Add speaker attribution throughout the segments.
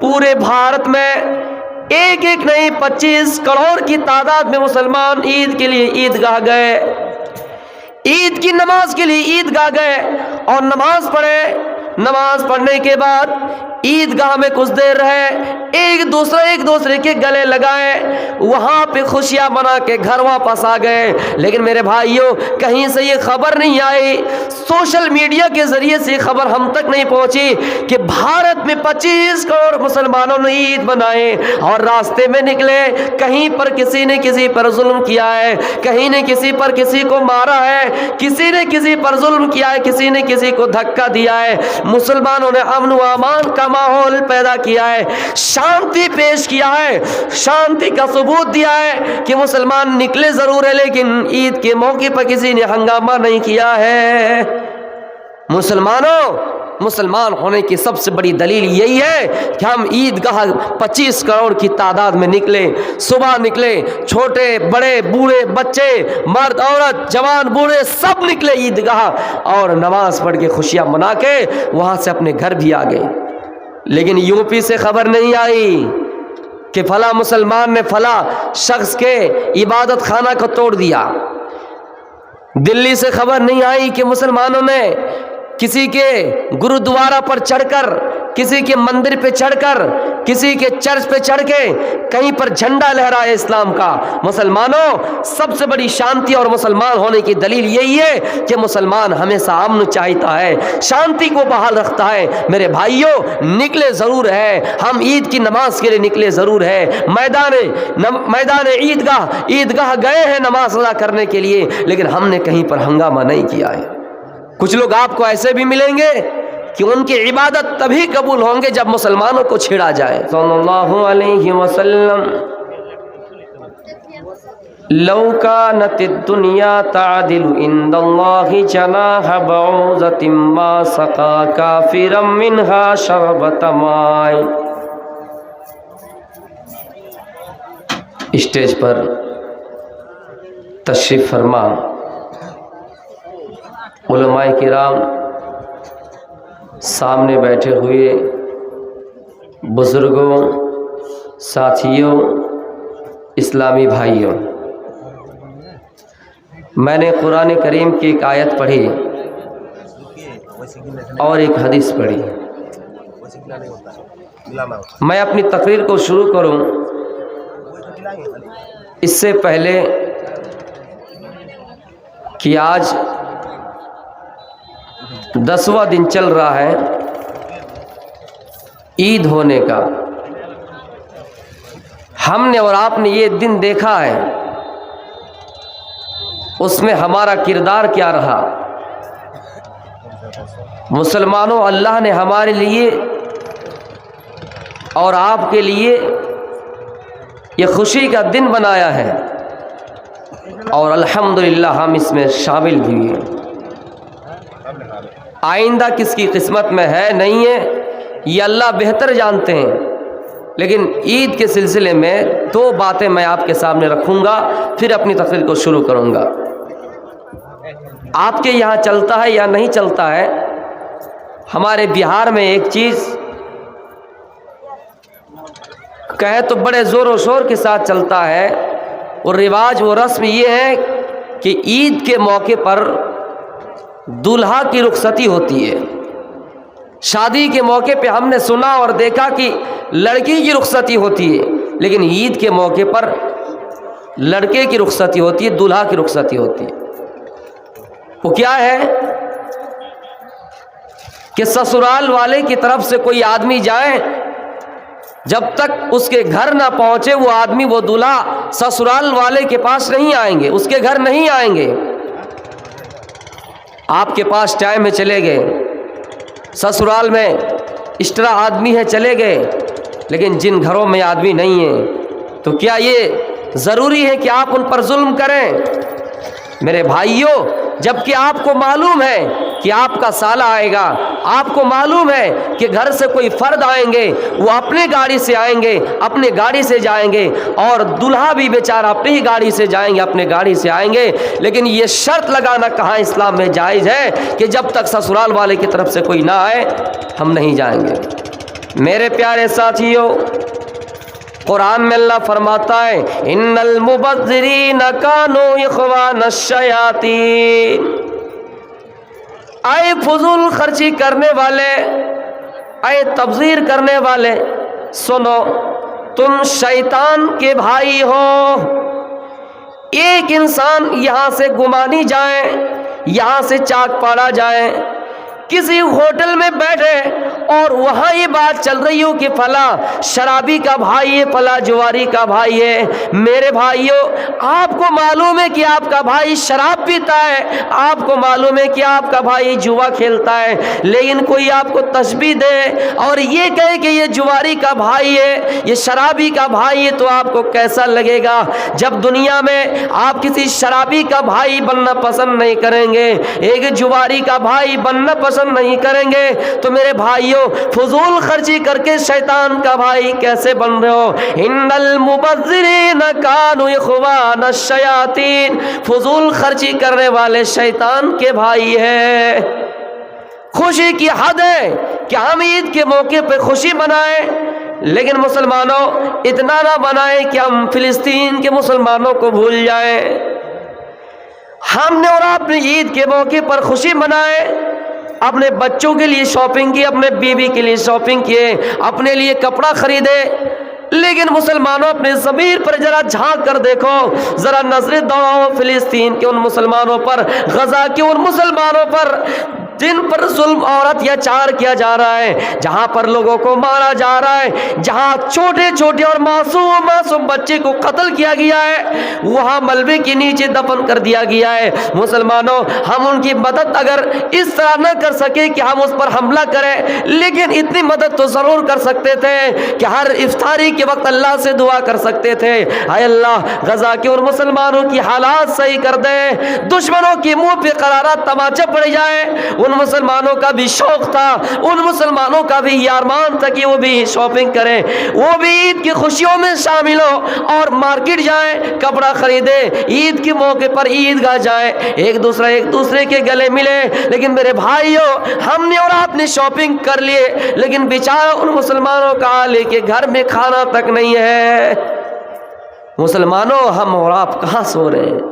Speaker 1: पूरे भारत में एक एक नहीं 25 करोड़ की तादाद में मुसलमान ईद के लिए ईदगाह गए, ईद की नमाज के लिए ईदगाह गए और नमाज पढ़े। नमाज पढ़ने के बाद ईदगाह में कुछ देर रहे, एक दूसरे के गले लगाए, वहाँ पे खुशियाँ मना के घर वापस आ गए। लेकिन मेरे भाइयों, कहीं से ये खबर नहीं आई, सोशल मीडिया के जरिए से खबर हम तक नहीं पहुँची कि भारत में 25 करोड़ मुसलमानों ने ईद मनाए और रास्ते में निकले। कहीं पर किसी ने किसी पर जुल्म किया है, कहीं ने किसी पर किसी को मारा है, किसी ने किसी पर जुल्म किया है, किसी ने किसी को धक्का दिया है। मुसलमानों ने अमन व अमान का माहौल पैदा किया है, शांति पेश किया है, शांति का सबूत दिया है कि मुसलमान निकले जरूर है लेकिन ईद के मौके पर किसी ने हंगामा नहीं किया है। मुसलमान होने की सबसे बड़ी दलील यही है कि हम ईदगाह 25 करोड़ की तादाद में निकले, सुबह निकले, छोटे बड़े बूढ़े बच्चे मर्द औरत जवान बूढ़े सब निकले ईदगाह और नमाज पढ़ के खुशियां मना के वहां से अपने घर भी आ गए। लेकिन यूपी से खबर नहीं आई कि फला मुसलमान ने फला शख्स के इबादत खाना को तोड़ दिया। दिल्ली से खबर नहीं आई कि मुसलमानों ने किसी के गुरुद्वारा पर चढ़कर, किसी के मंदिर पे चढ़कर, किसी के चर्च पे चढ़ के कहीं पर झंडा लहराए इस्लाम का। मुसलमानों, सबसे बड़ी शांति और मुसलमान होने की दलील यही है कि मुसलमान हमेशा अमन चाहता है, शांति को बहाल रखता है। मेरे भाइयों, निकले ज़रूर है, हम ईद की नमाज के लिए निकले ज़रूर है, मैदान ईदगाह गए हैं नमाज अदा करने के लिए, लेकिन हमने कहीं पर हंगामा नहीं किया है। कुछ लोग आपको ऐसे भी मिलेंगे कि उनकी इबादत तभी कबूल होंगे जब मुसलमानों को छेड़ा जाए। सल्लल्लाहु अलैहि वसल्लम लौ कानतिद दुनिया तादिलु इंदल्लाहि जनाह बऊज़तिम मा सका काफिरम मिनहा शरबत माय। स्टेज पर तशरीफ फरमा उलमाए किराम, सामने बैठे हुए बुजुर्गों, साथियों, इस्लामी भाइयों, मैंने कुरान करीम की एक आयत पढ़ी और एक हदीस पढ़ी। मैं अपनी तकरीर को शुरू करूं इससे पहले कि आज 10वां दिन चल रहा है ईद होने का। हमने और आपने ये दिन देखा है, उसमें हमारा किरदार क्या रहा। मुसलमानों, अल्लाह ने हमारे लिए और आपके लिए ये खुशी का दिन बनाया है और अल्हम्दुलिल्लाह हम इसमें शामिल भी हैं। आइंदा किसकी किस्मत में है नहीं है ये अल्लाह बेहतर जानते हैं, लेकिन ईद के सिलसिले में 2 बातें मैं आपके सामने रखूंगा, फिर अपनी तकरीर को शुरू करूंगा। आपके यहाँ चलता है या नहीं चलता है, हमारे बिहार में एक चीज़ कहे तो बड़े ज़ोर शोर के साथ चलता है, और रिवाज वो रस्म ये है कि ईद के मौके पर दूल्हा की रुखसती होती है। शादी के मौके पे हमने सुना और देखा कि लड़की की रुखसती होती है, लेकिन ईद के मौके पर लड़के की रुखसती होती है, दूल्हा की रुखसती होती है। वो क्या है कि ससुराल वाले की तरफ से कोई आदमी जाए, जब तक उसके घर ना पहुंचे वो आदमी, वो दूल्हा ससुराल वाले के पास नहीं आएंगे, उसके घर नहीं आएंगे। आपके पास टाइम में चले गए, ससुराल में एक्स्ट्रा आदमी है चले गए, लेकिन जिन घरों में आदमी नहीं है, तो क्या ये ज़रूरी है कि आप उन पर जुल्म करें? मेरे भाइयों, जबकि आपको मालूम है कि आपका साला आएगा, आपको मालूम है कि घर से कोई फर्द आएंगे, वो अपने गाड़ी से आएंगे, अपने गाड़ी से जाएंगे, और दूल्हा भी बेचारा अपनी ही गाड़ी से जाएंगे, अपने गाड़ी से आएंगे, लेकिन ये शर्त लगाना कहाँ इस्लाम में जायज़ है कि जब तक ससुराल वाले की तरफ से कोई ना आए हम नहीं जाएंगे। میرے پیارے ساتھیوں، قرآن میں اللہ فرماتا ہے ان المبذرین کانوا اخوان الشیاطین، اے فضول خرچی کرنے والے، اے تبذیر کرنے والے، سنو تم شیطان کے بھائی ہو۔ ایک انسان یہاں سے گمانی جائے، یہاں سے چاک پاڑا جائے، کسی ہوٹل میں بیٹھے اور وہاں یہ بات چل رہی ہو کہ فلاں شرابی کا بھائی ہے، فلاں جواری کا بھائی ہے، میرے بھائیوں آپ کو معلوم ہے کہ آپ کا بھائی شراب پیتا ہے، آپ کو معلوم ہے کہ آپ کا بھائی جوا کھیلتا ہے، لیکن کوئی آپ کو تشبیہ دے اور یہ کہے کہ یہ جواری کا بھائی ہے، یہ شرابی کا بھائی ہے، تو آپ کو کیسا لگے گا؟ جب دنیا میں آپ کسی شرابی کا بھائی بننا پسند نہیں کریں گے، ایک جواری کا بھائی بننا پسند نہیں کریں گے، تو میرے بھائیوں فضول خرچی کر کے شیطان کا بھائی کیسے بن رہے ہو؟ ان المبذرین کانوا اخوان الشیاطین، فضول خرچی کرنے والے شیطان کے بھائی ہیں۔ خوشی کی حد ہے کہ ہم عید کے موقع پہ خوشی منائیں، لیکن مسلمانوں اتنا نہ منائیں کہ ہم فلسطین کے مسلمانوں کو بھول جائیں۔ ہم نے اور آپ نے عید کے موقع پر خوشی منائے، اپنے بچوں کے لیے شاپنگ کی، اپنے بیوی کے لیے شاپنگ کیے، اپنے لیے کپڑا خریدے، لیکن مسلمانوں اپنے ضمیر پر ذرا جھانک کر دیکھو، ذرا نظر دوڑاؤ فلسطین کے ان مسلمانوں پر، غزہ کے ان مسلمانوں پر جن پر ظلم اور اتیاچار کیا جا رہا ہے، جہاں پر لوگوں کو مارا جا رہا ہے، جہاں چھوٹے چھوٹے اور معصوم بچے کو قتل کیا گیا ہے، وہاں ملبے کے نیچے دفن کر دیا گیا ہے۔ مسلمانوں ہم ان کی مدد اگر اس طرح نہ کر سکے کہ ہم اس پر حملہ کریں، لیکن اتنی مدد تو ضرور کر سکتے تھے کہ ہر افطاری کے وقت اللہ سے دعا کر سکتے تھے، اے اللہ غزہ کے اور مسلمانوں کی حالات صحیح کر دے، دشمنوں کے منہ پہ قرارہ تماچا پڑ جائے۔ ان مسلمانوں کا بھی شوق تھا، ان مسلمانوں کا بھی یارمان تھا کہ وہ بھی شاپنگ کریں، وہ بھی عید کی خوشیوں میں شامل ہو اور مارکیٹ جائیں، کپڑا خریدے، عید کے موقع پر عیدگاہ جائیں، ایک دوسرے کے گلے ملے۔ لیکن میرے بھائیوں ہم نے اور آپ نے شاپنگ کر لیے، لیکن بیچارہ ان مسلمانوں کا حال ہے کہ گھر میں کھانا تک نہیں ہے۔ مسلمانوں ہم اور آپ کہاں سو رہے ہیں؟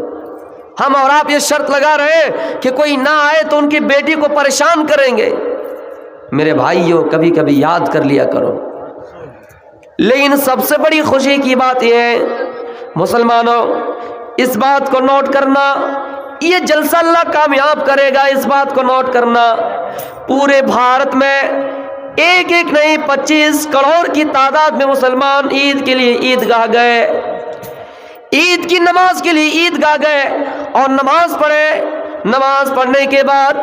Speaker 1: ہم اور آپ یہ شرط لگا رہے کہ کوئی نہ آئے تو ان کی بیٹی کو پریشان کریں گے۔ میرے بھائیوں کبھی کبھی یاد کر لیا کرو۔ لیکن سب سے بڑی خوشی کی بات یہ ہے مسلمانوں، اس بات کو نوٹ کرنا، یہ جلسہ اللہ کامیاب کرے گا، اس بات کو نوٹ کرنا، پورے بھارت میں ایک نہیں 25 کروڑ کی تعداد میں مسلمان عید کے لیے عیدگاہ گئے، عید کی نماز کے لیے عیدگاہ گئے اور نماز پڑھے۔ نماز پڑھنے کے بعد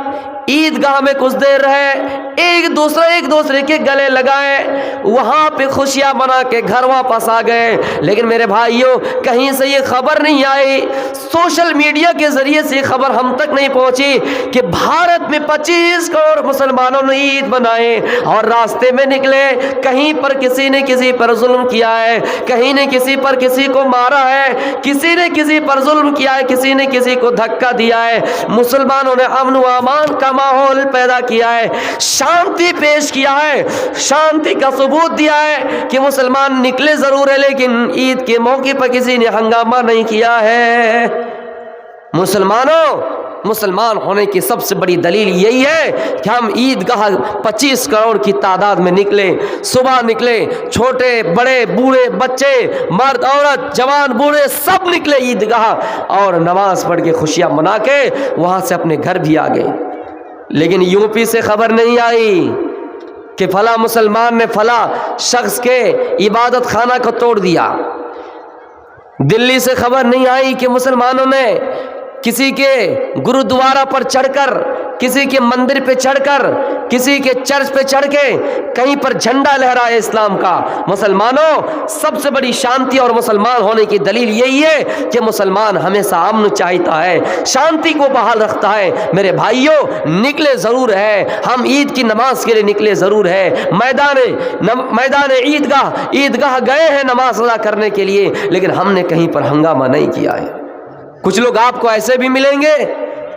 Speaker 1: عیدگاہ میں کچھ دیر رہے، ایک دوسرے کے گلے لگائے، وہاں پہ خوشیاں منا کے گھر واپس آ گئے۔ لیکن میرے بھائیوں کہیں سے یہ خبر نہیں آئی، سوشل میڈیا کے ذریعے سے خبر ہم تک نہیں پہنچی کہ بھارت میں 25 کروڑ مسلمانوں نے عید منائے اور راستے میں نکلے، کہیں پر کسی نے کسی پر ظلم کیا ہے، کہیں نے کسی پر کسی کو مارا ہے، کسی نے کسی پر ظلم کیا ہے، کسی نے کسی کو دھکا دیا ہے۔ مسلمانوں نے امن و امان کا ماحول پیدا کیا ہے، شانتی پیش کیا ہے، شانتی کا ثبوت دیا ہے کہ مسلمان نکلے ضرور ہے لیکن عید کے موقع پر کسی نے ہنگامہ نہیں کیا ہے۔ مسلمان ہونے کی سب سے بڑی دلیل یہی ہے کہ ہم عیدگاہ 25 کروڑ کی تعداد میں نکلے، صبح نکلے، چھوٹے بڑے بوڑھے بچے مرد عورت جوان بوڑھے سب نکلے عیدگاہ اور نماز پڑھ کے خوشیاں منا کے وہاں سے اپنے گھر بھی آ گئے۔ لیکن یو پی سے خبر نہیں آئی کہ فلاں مسلمان نے فلاں شخص کے عبادت خانہ کو توڑ دیا، دلی سے خبر نہیں آئی کہ مسلمانوں نے کسی کے گرودوارا پر چڑھ کر، کسی کے مندر پہ چڑھ کر، کسی کے چرچ پہ چڑھ کے کہیں پر جھنڈا لہرایا اسلام کا۔ مسلمانوں سب سے بڑی شانتی اور مسلمان ہونے کی دلیل یہی ہے کہ مسلمان ہمیشہ امن چاہتا ہے، شانتی کو بحال رکھتا ہے۔ میرے بھائیوں نکلے ضرور ہے، ہم عید کی نماز کے لیے نکلے ضرور ہے، میدان عیدگاہ گئے ہیں نماز ادا کرنے کے لیے، لیکن ہم نے کہیں پر ہنگامہ نہیں کیا ہے۔ کچھ لوگ آپ کو ایسے بھی ملیں گے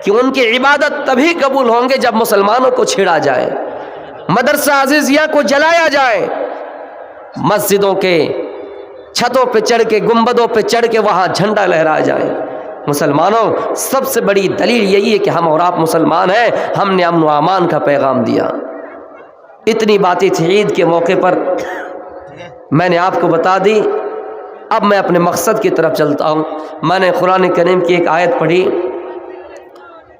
Speaker 1: کہ ان کی عبادت تبھی قبول ہوں گے جب مسلمانوں کو چھیڑا جائے، مدرسہ عزیزیہ کو جلایا جائے، مسجدوں کے چھتوں پہ چڑھ کے، گنبدوں پہ چڑھ کے وہاں جھنڈا لہرایا جائے۔ مسلمانوں، سب سے بڑی دلیل یہی ہے کہ ہم اور آپ مسلمان ہیں، ہم نے امن و امان کا پیغام دیا۔ اتنی باتیں تھی عید کے موقع پر، میں نے آپ کو بتا دی۔ اب میں اپنے مقصد کی طرف چلتا ہوں۔ میں نے قرآن کریم کی ایک آیت پڑھی،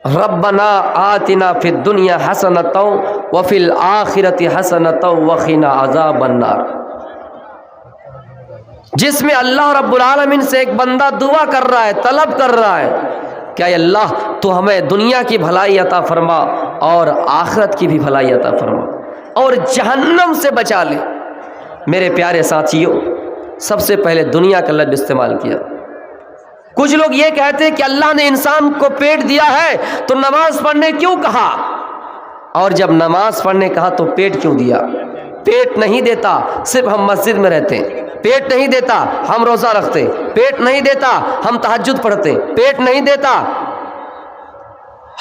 Speaker 1: ربنا آتنا فی الدنیا حسنۃ وفی الآخرۃ حسنۃ وقنا عذاب النار، جس میں اللہ رب العالمین سے ایک بندہ دعا کر رہا ہے، طلب کر رہا ہے کہ اے اللہ تو ہمیں دنیا کی بھلائی عطا فرما اور آخرت کی بھی بھلائی عطا فرما اور جہنم سے بچا لے۔ میرے پیارے ساتھیوں، سب سے پہلے دنیا کا لفظ استعمال کیا۔ کچھ لوگ یہ کہتے ہیں کہ اللہ نے انسان کو پیٹ دیا ہے تو نماز پڑھنے کیوں کہا، اور جب نماز پڑھنے کہا تو پیٹ کیوں دیا؟ پیٹ نہیں دیتا صرف ہم مسجد میں رہتے، پیٹ نہیں دیتا ہم روزہ رکھتے، پیٹ نہیں دیتا ہم تہجد پڑھتے، پیٹ نہیں دیتا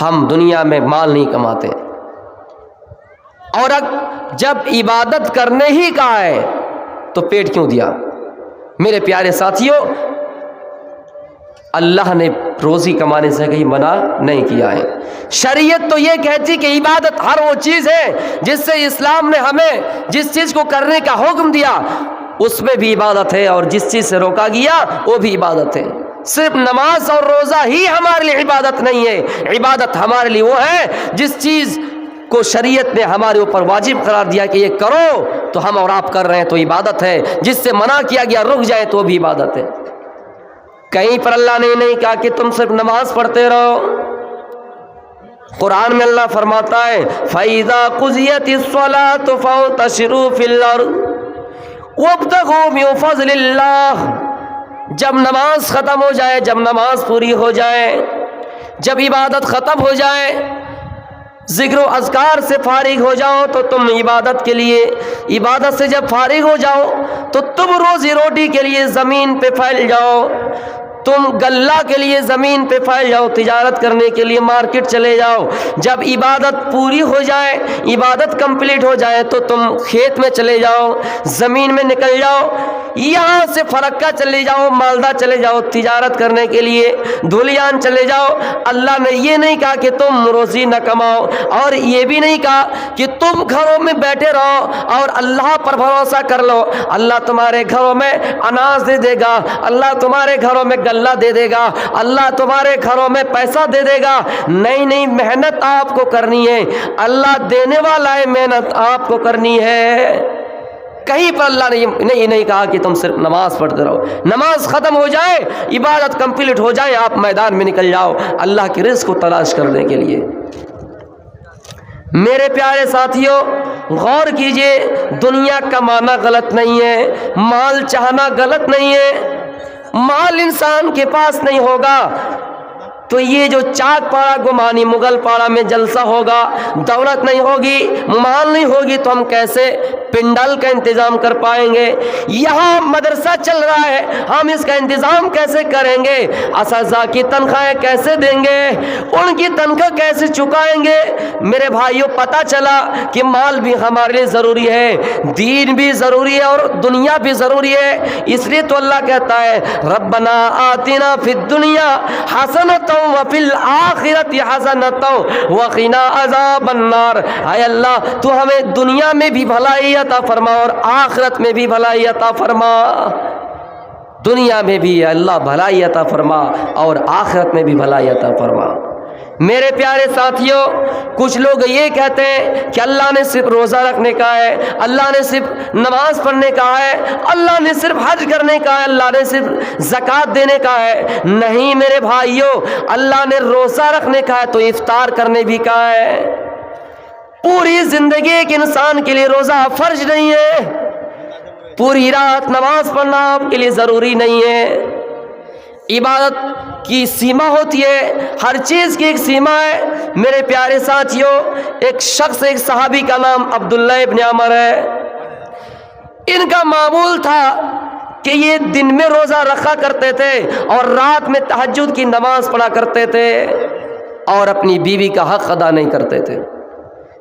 Speaker 1: ہم دنیا میں مال نہیں کماتے، اور جب عبادت کرنے ہی کہا ہے تو پیٹ کیوں دیا؟ میرے پیارے ساتھیوں، اللہ نے روزی کمانے سے کہیں منع نہیں کیا ہے۔ شریعت تو یہ کہتی کہ عبادت ہر وہ چیز ہے جس سے اسلام نے ہمیں جس چیز کو کرنے کا حکم دیا اس میں بھی عبادت ہے، اور جس چیز سے روکا گیا وہ بھی عبادت ہے۔ صرف نماز اور روزہ ہی ہمارے لیے عبادت نہیں ہے، عبادت ہمارے لیے وہ ہے جس چیز کو شریعت نے ہمارے اوپر واجب قرار دیا کہ یہ کرو تو ہم اور آپ کر رہے ہیں تو عبادت ہے، جس سے منع کیا گیا رک جائے تو بھی عبادت ہے۔ کہیں پر اللہ نے نہیں کہا کہ تم صرف نماز پڑھتے رہو۔ قرآن میں اللہ فرماتا ہے فَإِذَا قُضِيَتِ الصَّلَاةُ فَانتَشِرُوا فِي الْأَرْضِ وَابْتَغُوا مِن فَضْلِ اللَّهِ، جب نماز ختم ہو جائے، جب نماز پوری ہو جائے، جب عبادت ختم ہو جائے، ذکر و اذکار سے فارغ ہو جاؤ تو تم عبادت کے لیے، عبادت سے جب فارغ ہو جاؤ تو تم روزی روٹی کے لیے زمین پہ پھیل جاؤ، تم غلہ کے لیے زمین پہ پھیل جاؤ، تجارت کرنے کے لیے مارکیٹ چلے جاؤ۔ جب عبادت پوری ہو جائے، عبادت کمپلیٹ ہو جائے تو تم کھیت میں چلے جاؤ، زمین میں نکل جاؤ، یہاں سے فرقہ چلے جاؤ، مالدہ چلے جاؤ تجارت کرنے کے لیے، دھولیان چلے جاؤ۔ اللہ نے یہ نہیں کہا کہ تم روزی نہ کماؤ، اور یہ بھی نہیں کہا کہ تم گھروں میں بیٹھے رہو اور اللہ پر بھروسہ کر لو، اللہ تمہارے گھروں میں اناج دے دے گا، اللہ تمہارے گھروں میں غلہ دے دے گا، اللہ تمہارے گھروں میں پیسہ دے دے گا۔ نہیں نہیں، محنت آپ کو کرنی ہے، اللہ دینے والا ہے، محنت آپ کو کرنی ہے۔ کہیں پر اللہ نے یہ نہیں کہا کہ تم صرف نماز پڑھتے رہو، نماز ختم ہو جائے، عبادت کمپلیٹ ہو جائے، آپ میدان میں نکل جاؤ اللہ کے رزق کو تلاش کرنے کے لیے۔ میرے پیارے ساتھیوں، غور کیجئے، دنیا کمانا غلط نہیں ہے، مال چاہنا غلط نہیں ہے۔ مال انسان کے پاس نہیں ہوگا تو یہ جو چاک پاڑا گمانی مغل پاڑا میں جلسہ ہوگا، دولت نہیں ہوگی، مال نہیں ہوگی تو ہم کیسے پنڈال کا انتظام کر پائیں گے؟ یہاں مدرسہ چل رہا ہے، ہم اس کا انتظام کیسے کریں گے؟ اساتذہ کی تنخواہیں کیسے دیں گے؟ ان کی تنخواہ کیسے چکائیں گے؟ میرے بھائیوں، پتہ چلا کہ مال بھی ہمارے لیے ضروری ہے، دین بھی ضروری ہے اور دنیا بھی ضروری ہے۔ اس لیے تو اللہ کہتا ہے ربنا آتنا فی الدنیا حسنۃ وفی الآخرۃ حسنۃ وقنا عذاب النار۔ اے اللہ تو ہمیں دنیا میں بھی بھلائی عطا فرما اور آخرت میں بھی بھلائی عطا فرما۔ دنیا میں بھی اللہ بھلائی عطا فرما اور آخرت میں بھی بھلائی عطا فرما۔ میرے پیارے ساتھیوں، کچھ لوگ یہ کہتے ہیں کہ اللہ نے صرف روزہ رکھنے کا ہے، اللہ نے صرف نماز پڑھنے کا ہے، اللہ نے صرف حج کرنے کا ہے، اللہ نے صرف زکوٰۃ دینے کا ہے۔ نہیں میرے بھائیوں، اللہ نے روزہ رکھنے کا ہے تو افطار کرنے بھی کہا ہے۔ پوری زندگی ایک انسان کے لیے روزہ فرض نہیں ہے، پوری رات نماز پڑھنا آپ کے لیے ضروری نہیں ہے۔ عبادت کی سیما ہوتی ہے، ہر چیز کی ایک سیما ہے۔ میرے پیارے ساتھیوں، ایک شخص، ایک صحابی کا نام عبداللہ ابن عمر ہے، ان کا معمول تھا کہ یہ دن میں روزہ رکھا کرتے تھے اور رات میں تہجد کی نماز پڑھا کرتے تھے اور اپنی بیوی کا حق ادا نہیں کرتے تھے۔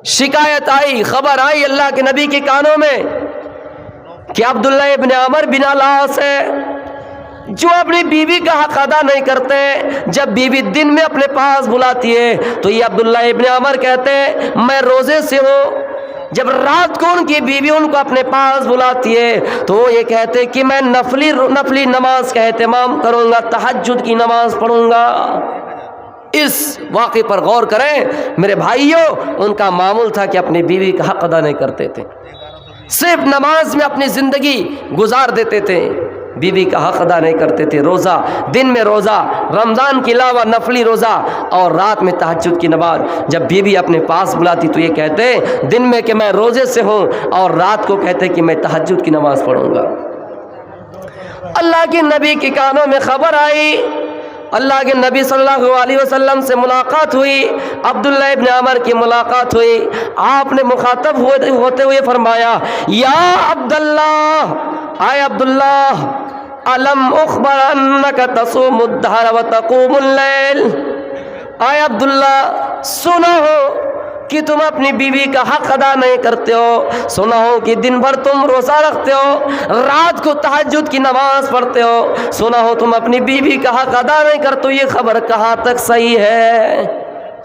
Speaker 1: शिकायत आई, खबर आई अल्लाह के नबी के कानों में कि अब्दुल्ला इब्न अमर बिन अलास है जो अपनी बीवी का हक अदा नहीं करते। जब बीवी दिन में अपने पास बुलाती है तो ये अब्दुल्ला इब्न अमर कहते हैं मैं रोजे से हूँ। जब रात को उनकी बीवी उनको अपने पास बुलाती है तो वो ये कहते कि मैं नफली नमाज का एहतमाम करूँगा, तहज्जुद की नमाज पढ़ूँगा। इस वाक़े पर गौर करें मेरे भाइयों, उनका मामूल था कि अपनी बीवी का हक अदा नहीं करते थे, सिर्फ नमाज में अपनी ज़िंदगी गुजार देते थे, बीवी का हक अदा नहीं करते थे। रोज़ा, दिन में रोज़ा, रमज़ान के अलावा नफली रोज़ा और रात में तहज्जुद की नमाज। जब बीवी अपने पास बुलाती तो ये कहते दिन में कि मैं रोज़े से हूँ और रात को कहते कि मैं तहज्जुद की नमाज पढ़ूँगा। अल्लाह के नबी के कानों में खबर आई, अल्लाह के नबी सल्लल्लाहु अलैहि वसल्लम से मुलाकात हुई, अब्दुल्ला इब्न अमर की मुलाकात हुई। आपने मुखातब होते हुए फरमाया या अब्दुल्लाह, आए अब्दुल्लाह, अलम उखबर अन्नका तसूमुद्दहर व तक़ूमुल लैल। आए अब्दुल्ला, सुना हो कि तुम अपनी बीवी का हक अदा नहीं करते हो, सुना हो कि दिन भर तुम रोज़ा रखते हो, रात को तहज्जुद की नमाज पढ़ते हो, सुना हो तुम अपनी बीवी का हक अदा नहीं करते हो। ये खबर कहाँ तक सही है?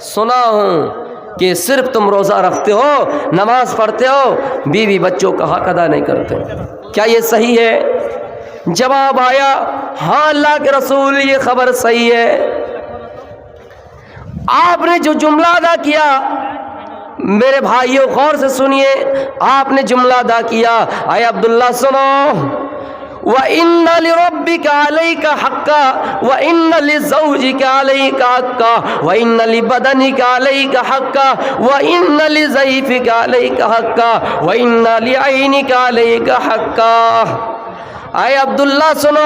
Speaker 1: सुना हो कि सिर्फ तुम रोज़ा रखते हो, नमाज पढ़ते हो, बीवी बच्चों का हक अदा नहीं करते, क्या ये सही है? जवाब आया हाँ अल्लाह के रसूल, ये खबर सही है। आपने जो जुमला अदा किया मेरे भाइयों गौर से सुनिए, आपने जुमला अदा किया, आए अब्दुल्ला सुनो, व इन्ना लिरब्बिका अलैका हक्का व इन्ना लिज़ौजिका अलैका हक्का व इन्ना लिबदनिका अलैका हक्का व इन्ना लिज़ैफिका अलैका हक्का व इन्ना लिअयनिका अलैका हक्का। आए अब्दुल्ला सुनो,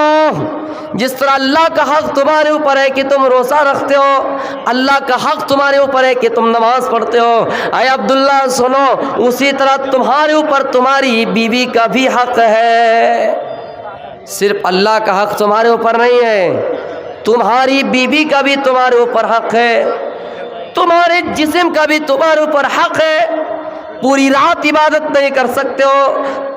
Speaker 1: जिस तरह अल्लाह का हक तुम्हारे ऊपर है कि तुम रोज़ा रखते हो, अल्लाह का हक तुम्हारे ऊपर है कि तुम नमाज पढ़ते हो, आए अब्दुल्ला सुनो, उसी तरह तुम्हारे ऊपर तुम्हारी बीवी का भी हक है। सिर्फ अल्लाह का हक तुम्हारे ऊपर नहीं है, तुम्हारी बीवी का भी तुम्हारे ऊपर हक है, तुम्हारे जिस्म का भी तुम्हारे ऊपर हक है। पूरी रात इबादत नहीं कर सकते हो,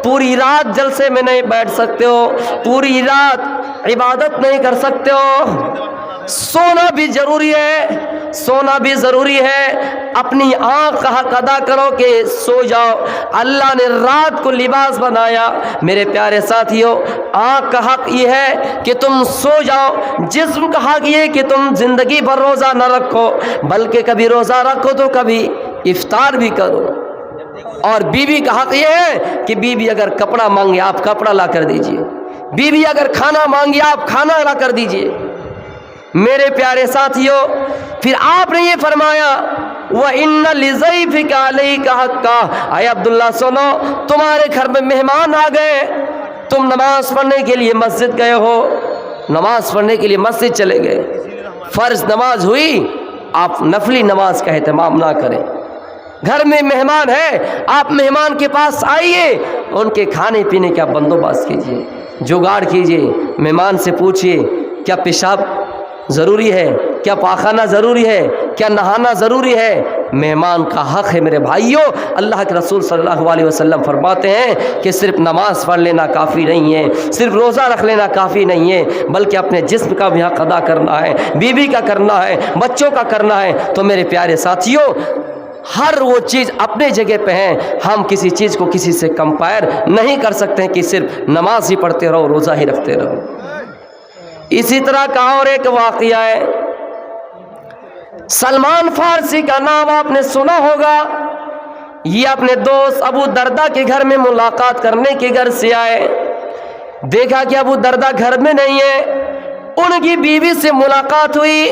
Speaker 1: पूरी रात जलसे में नहीं बैठ सकते हो, पूरी रात इबादत नहीं कर सकते हो, सोना भी ज़रूरी है, सोना भी ज़रूरी है। अपनी आँख का हक अदा करो कि सो जाओ। अल्लाह ने रात को लिबास बनाया। मेरे प्यारे साथियों, आँख का हक ये है कि तुम सो जाओ, जिस्म का हक ये कि तुम ज़िंदगी भर रोज़ा न रखो, बल्कि कभी रोज़ा रखो तो कभी इफ्तार भी करो। और बीवी का हक ये है कि बीवी अगर कपड़ा मांगे आप कपड़ा ला कर दीजिए, बीवी अगर खाना मांगे आप खाना ला कर दीजिए। मेरे प्यारे साथियों, फिर आपने ये फरमाया व इन्ना लिज़ैफिका अलैका हक्का। आए अब्दुल्ला सुनो, तुम्हारे घर में मेहमान आ गए, तुम नमाज पढ़ने के लिए मस्जिद गए हो, नमाज पढ़ने के लिए मस्जिद चले गए, फ़र्ज नमाज हुई, आप नफली नमाज का एहतमाम ना करें। घर में मेहमान है, आप मेहमान के पास आइए, उनके खाने पीने का बंदोबस्त कीजिए, जुगाड़ कीजिए। मेहमान से पूछिए क्या पेशाब ज़रूरी है, क्या पाखाना ज़रूरी है, क्या नहाना ज़रूरी है। मेहमान का हक़ है मेरे भाइयों। अल्लाह के रसूल सल्लल्लाहु अलैहि वसल्लम फरमाते हैं कि सिर्फ नमाज़ पढ़ लेना काफ़ी नहीं है, सिर्फ रोज़ा रख लेना काफ़ी नहीं है, बल्कि अपने जिस्म का भी हक़ अदा करना है, बीवी का करना है, बच्चों का करना है। तो मेरे प्यारे साथियों, हर वो चीज़ अपने जगह पे है, हम किसी चीज़ को किसी से कंपेयर नहीं कर सकते हैं कि सिर्फ नमाज ही पढ़ते रहो, रोज़ा ही रखते रहो। इसी तरह का और एक वाक़या है, सलमान फारसी का नाम आपने सुना होगा। ये अपने दोस्त अबू दरदा के घर में मुलाकात करने के घर से आए, देखा कि अबू दरदा घर में नहीं है, उनकी बीवी से मुलाकात हुई।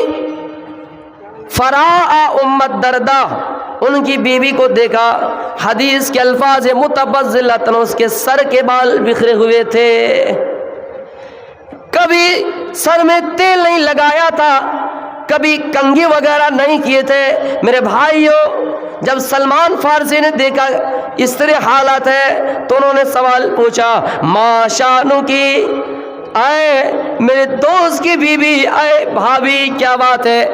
Speaker 1: फराआ उम्मत दरदा, उनकी बीवी को देखा, हदीस के अल्फाज है मुतबज़्ज़िलतन, उसके सर के बाल बिखरे हुए थे, कभी सर में तेल नहीं लगाया था, कभी कंघी वगैरह नहीं किए थे। मेरे भाइयों, जब सलमान फारसी ने देखा इस तरह हालत है तो उन्होंने सवाल पूछा, माशानु की, आए मेरे दोस्त की बीवी, आए भाभी क्या बात है,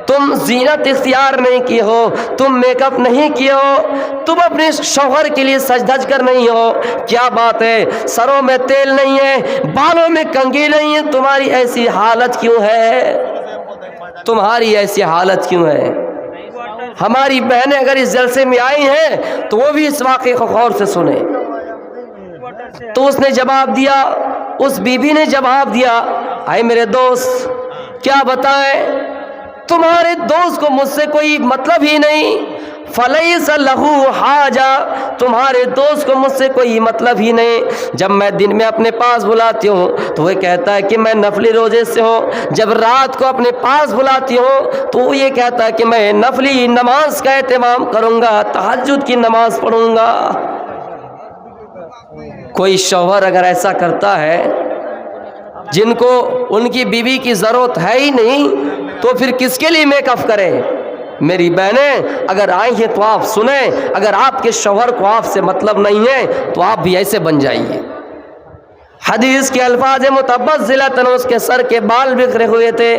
Speaker 1: तुम जीनत इख्तियार नहीं की हो, तुम मेकअप नहीं किए हो, तुम अपने शौहर के लिए सज धज कर नहीं हो, क्या बात है, सरों में तेल नहीं है, बालों में कंघी नहीं है, तुम्हारी ऐसी हालत क्यों है, तुम्हारी ऐसी हालत क्यों है। हमारी बहनें अगर इस जलसे में आई हैं तो वो भी इस वाक़े को गौर से सुने। तो उसने जवाब दिया, उस बीबी ने जवाब दिया, आए मेरे दोस्त क्या बताएं, तुम्हारे दोस्त को मुझसे कोई मतलब ही नहीं, फलैस लहू हाजा, तुम्हारे दोस्त को मुझसे कोई मतलब ही नहीं। जब मैं दिन में अपने पास बुलाती हूँ तो वो कहता है कि मैं नफली रोजे से हूँ, जब रात को अपने पास बुलाती हूँ तो वो ये कहता है कि मैं नफली नमाज का एहतमाम करूँगा, तहज्जुद की नमाज पढ़ूँगा। कोई शौहर अगर ऐसा करता है जिनको उनकी बीवी की ज़रूरत है ही नहीं तो फिर किसके लिए मेकअप करें। मेरी बहनें अगर आई हैं तो आप सुने, अगर आपके शौहर को आपसे मतलब नहीं है तो आप भी ऐसे बन जाइए। हदीस के अल्फाज मुतब्बज़िलतन, उसके सर के बाल बिखरे हुए थे।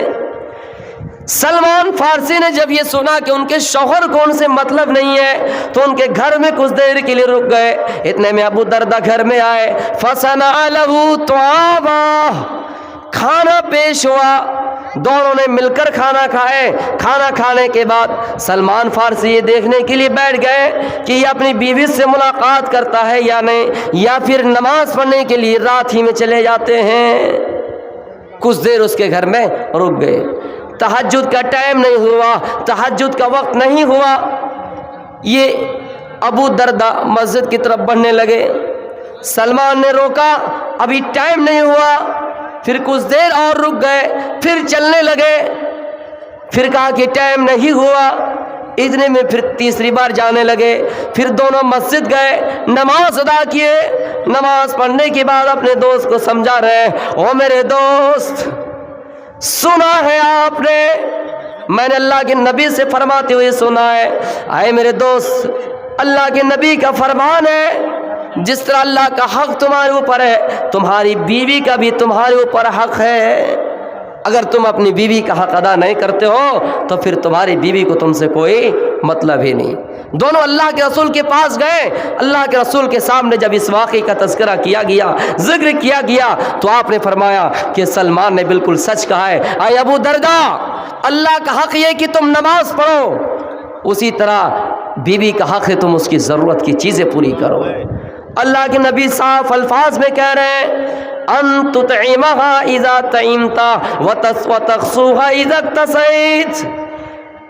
Speaker 1: सलमान फारसी ने जब ये सुना कि उनके शौहर को उनसे मतलब नहीं है तो उनके घर में कुछ देर के लिए रुक गए। इतने में अबू दरदा घर में आए, फसना लहू तुआबा, खाना पेश हुआ, दोनों ने मिलकर खाना खाए। खाना खाने के बाद सलमान फारसी ये देखने के लिए बैठ गए कि ये अपनी बीवी से मुलाकात करता है या नहीं, या फिर नमाज पढ़ने के लिए रात ही में चले जाते हैं। कुछ देर उसके घर में रुक गए। तहज्जुद का टाइम नहीं हुआ, तहज्जुद का वक्त नहीं हुआ, ये अबू दरदा मस्जिद की तरफ बढ़ने लगे। सलमान ने रोका, अभी टाइम नहीं हुआ। फिर कुछ देर और रुक गए, फिर चलने लगे, फिर कहा कि टाइम नहीं हुआ। इतने में फिर तीसरी बार जाने लगे। फिर दोनों मस्जिद गए, नमाज अदा किए। नमाज पढ़ने के बाद अपने दोस्त को समझा रहे, ओ मेरे दोस्त, सुना है आपने, मैंने अल्लाह के नबी से फरमाते हुए सुना है। आए मेरे दोस्त, अल्लाह के नबी का फरमान है, जिस तरह अल्लाह का हक तुम्हारे ऊपर है, तुम्हारी बीवी का भी तुम्हारे ऊपर हक है। अगर तुम अपनी बीवी का हक अदा नहीं करते हो तो फिर तुम्हारी बीवी को तुमसे कोई मतलब ही नहीं। दोनों अल्लाह के रसूल के पास गए। अल्लाह के रसूल के सामने जब इस वाक़े का तज़किरा किया गया, जिक्र किया गया, तो आपने फरमाया कि सलमान ने बिल्कुल सच कहा है। आए अबू दरदा, अल्लाह का हक ये कि तुम नमाज पढ़ो, उसी तरह बीवी का हक है तुम उसकी ज़रूरत की चीज़ें पूरी करो। अल्लाह के नबी साफ अल्फाज में कह रहे हैं, अन तुतइमहा इज़ा तइमता व तख्सूहा इज़ा तसैत।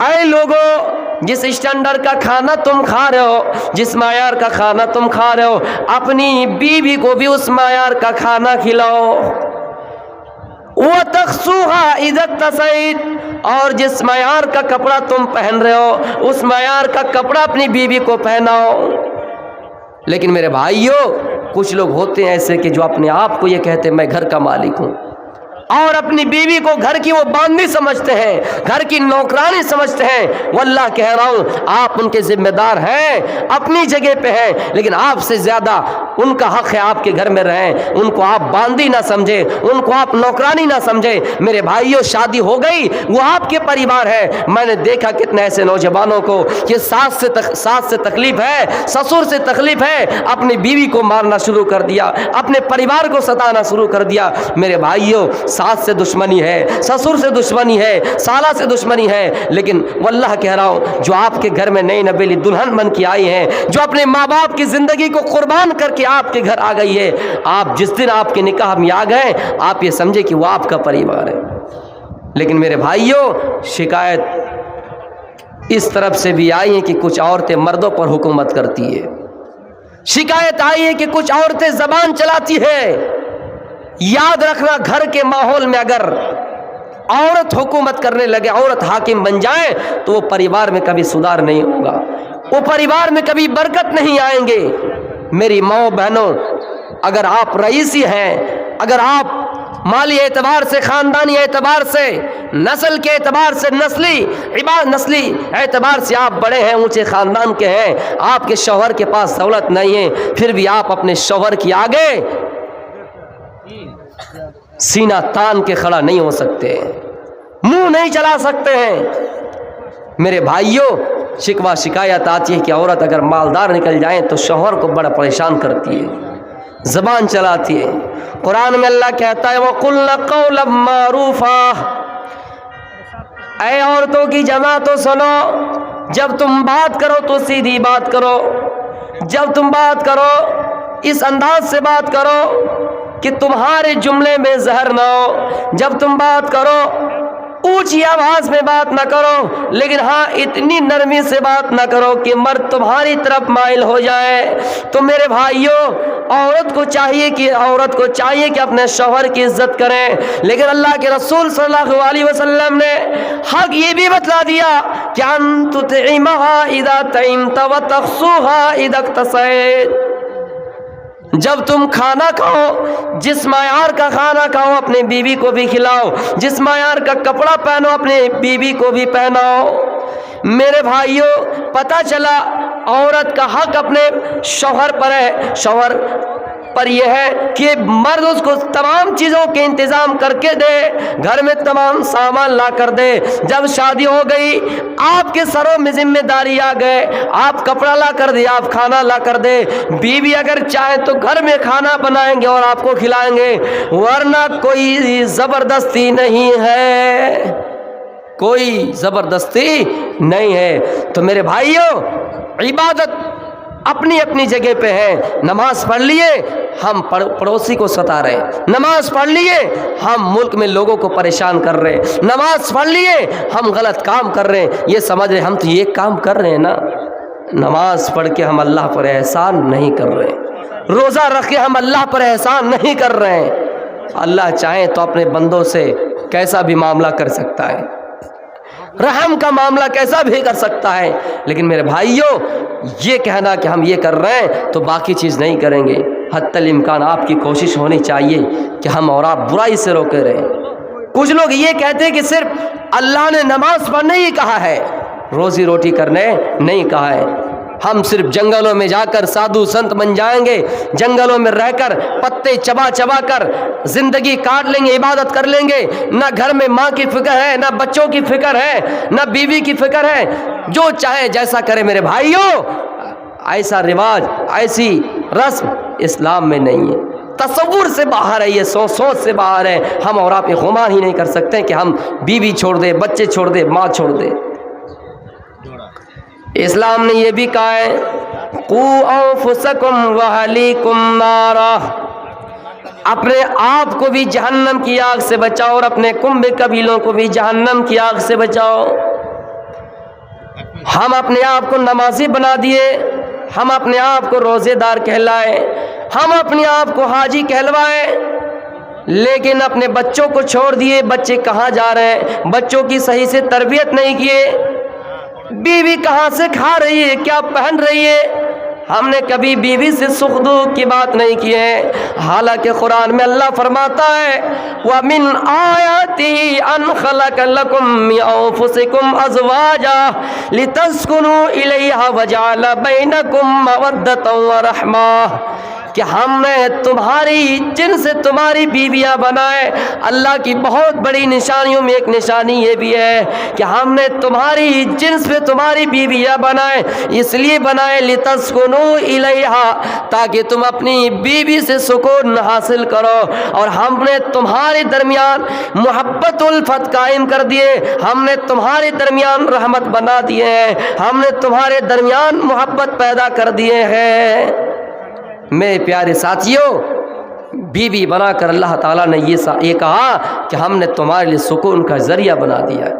Speaker 1: ऐ लोगों, जिस स्टैंडर्ड का खाना तुम खा रहे हो, जिस मायार का खाना तुम खा रहे हो, अपनी बीवी को भी उस मायार का खाना खिलाओ। व तख्सूहा इज़ा तसैत, और जिस मायार का कपड़ा तुम पहन रहे हो, उस मायार का कपड़ा अपनी बीवी को पहनाओ। लेकिन मेरे भाइयों, कुछ लोग होते हैं ऐसे कि जो अपने आप को ये कहते हैं मैं घर का मालिक हूँ, और अपनी बीवी को घर की वो बांदी समझते हैं, घर की नौकरानी समझते हैं। वल्लाह कह रहा हूँ, आप उनके जिम्मेदार हैं, अपनी जगह पे हैं, लेकिन आपसे ज़्यादा उनका हक है आपके घर में रहें। उनको आप बांदी ना समझें, उनको आप नौकरानी ना समझें। मेरे भाइयों, शादी हो गई, वो आपके परिवार है। मैंने देखा कितने ऐसे नौजवानों को कि सास से तकलीफ है, ससुर से तकलीफ है, अपनी बीवी को मारना शुरू कर दिया, अपने परिवार को सताना शुरू कर दिया। मेरे भाइयों, सास से दुश्मनी है, ससुर से दुश्मनी है, साला से दुश्मनी है, लेकिन वल्लाह कह रहा हूँ, जो आपके घर में नई नवेली दुल्हन बन के आई हैं, जो अपने माँ बाप की ज़िंदगी को कुर्बान करके आपके घर आ गई है, आप जिस दिन आपके निकाह में आ गए, आप ये समझे कि वो आपका परिवार है। लेकिन मेरे भाइयों, शिकायत इस तरफ से भी आई है कि कुछ औरतें मर्दों पर हुकूमत करती है। शिकायत आई है कि कुछ औरतें ज़बान चलाती है। याद रखना, घर के माहौल में अगर औरत हुकूमत करने लगे, औरत हाकिम बन जाए, तो वो परिवार में कभी सुधार नहीं होगा, वो परिवार में कभी बरकत नहीं आएंगे। मेरी माओ बहनों, अगर आप रईसी हैं, अगर आप माली एतबार से, ख़ानदानी एतबार से, नस्ल के एतबार से, नस्ली एतबार से आप बड़े हैं, ऊंचे ख़ानदान के हैं, आपके शौहर के पास दौलत नहीं है, फिर भी आप अपने शौहर के आगे सीना तान के खड़ा नहीं हो सकते, मुंह नहीं चला सकते हैं। मेरे भाइयों, शिकवा शिकायत आती है कि औरत अगर मालदार निकल जाए तो शौहर को बड़ा परेशान करती है, ज़बान चलाती है। कुरान में अल्लाह कहता है वक़ुल्ना क़ौलन मारूफ़ा, ऐ औरतों की जमा तो सुनो, जब तुम बात करो तो सीधी बात करो, जब तुम बात करो इस अंदाज से बात करो कि तुम्हारे जुमले में जहर ना हो, जब तुम बात करो ऊंची आवाज में बात ना करो, लेकिन हाँ इतनी नरमी से बात ना करो कि मर्द तुम्हारी तरफ माइल हो जाए। तो मेरे भाइयों, औरत को चाहिए कि अपने शौहर की इज्जत करें, लेकिन अल्लाह के रसूल सल्लल्लाहु अलैहि वसल्लम ने हक ये भी बतला दिया कि अन तुतइमहा इज़ा तइमत व तख्सूहा इज़ा इक्तसैत, जब तुम खाना खाओ जिस मायार का खाना खाओ अपने बीवी को भी खिलाओ, जिस मायार का कपड़ा पहनो अपने बीवी को भी पहनाओ। मेरे भाइयों, पता चला औरत का हक अपने शौहर पर है, शौहर पर यह है कि मर्द उसको तमाम चीज़ों के इंतज़ाम करके दे, घर में तमाम सामान ला कर दे। जब शादी हो गई आपके सरों में जिम्मेदारी आ गए, आप कपड़ा ला कर दे, आप खाना ला कर दे। बीवी अगर चाहे तो घर में खाना बनाएंगे और आपको खिलाएंगे, वरना कोई ज़बरदस्ती नहीं है, कोई ज़बरदस्ती नहीं है। तो मेरे भाइयों, इबादत अपनी अपनी जगह पे है। नमाज पढ़ लिए हम पड़ोसी को सता रहे, नमाज पढ़ लिए हम मुल्क में लोगों को परेशान कर रहे, नमाज पढ़ लिए हम गलत काम कर रहे हैं, ये समझ रहे हम तो ये काम कर रहे हैं ना। नमाज पढ़ के हम अल्लाह पर एहसान नहीं कर रहे, रोज़ा रख के हम अल्लाह पर एहसान नहीं कर रहे हैं। अल्लाह चाहे तो अपने बंदों से कैसा भी मामला कर सकता है, रहम का मामला कैसा भी कर सकता है, लेकिन मेरे भाइयों ये कहना कि हम ये कर रहे हैं तो बाकी चीज़ नहीं करेंगे, हत्तल इम्कान आपकी कोशिश होनी चाहिए कि हम और आप बुराई से रोके रहें। कुछ लोग ये कहते हैं कि सिर्फ अल्लाह ने नमाज पढ़ने ही कहा है, रोज़ी रोटी करने नहीं कहा है। हम सिर्फ जंगलों में जाकर साधु संत बन जाएंगे, जंगलों में रहकर पत्ते चबा चबा कर जिंदगी काट लेंगे, इबादत कर लेंगे, ना घर में माँ की फिक्र है, ना बच्चों की फिक्र है, ना बीवी की फिक्र है, जो चाहे जैसा करे। मेरे भाइयों, ऐसा रिवाज, ऐसी रस्म इस्लाम में नहीं है, तसव्वुर से बाहर है, ये सोच से बाहर है। हम और आप ये गुमान ही नहीं कर सकते कि हम बीवी छोड़ दे, बच्चे छोड़ दे, माँ छोड़ दे। इस्लाम ने यह भी कहा है कू अंफुसकुम व अहलीकुम नारा, अपने आप को भी जहन्नम की आग से बचाओ और अपने कुंभ कबीलों को भी जहन्नम की आग से बचाओ। हम अपने आप को नमाजी बना दिए, हम अपने आप को रोज़ेदार कहलाए, हम अपने आप को हाजी कहलवाए, लेकिन अपने बच्चों को छोड़ दिए। बच्चे कहाँ जा रहे हैं, बच्चों की सही से तरबियत नहीं किए, बीवी कहाँ से खा रही है, क्या पहन रही है, हमने कभी बीवी से सुख दुख की बात नहीं की है। हालांकि कुरान में अल्लाह फरमाता है व मिन आयाति अन खलक लकुम मिन अंफुसिकुम अज़वाजा लितस्कुनु इलैहा व जअल बैनकुम मवद्दतन व रहमा, कि हमने तुम्हारी जिनसे तुम्हारी बीवियां बनाए। अल्लाह की बहुत बड़ी निशानियों में एक निशानी ये भी है कि हमने तुम्हारी जिन्स पे तुम्हारी बीवियां बनाए, इसलिए बनाए लितस्कुनु इलैहा, ताकि तुम अपनी बीवी से सुकून हासिल करो। और हमने तुम्हारे दरमियान मोहब्बत उल्फत कायम कर दिए, हमने तुम्हारे दरमियान रहमत बना दिए हैं, हमने तुम्हारे दरमियान मोहब्बत पैदा कर दिए हैं। मेरे प्यारे साथियों, बीवी बनाकर अल्लाह ताला ने ये कहा कि हमने तुम्हारे लिए सुकून का जरिया बना दिया है।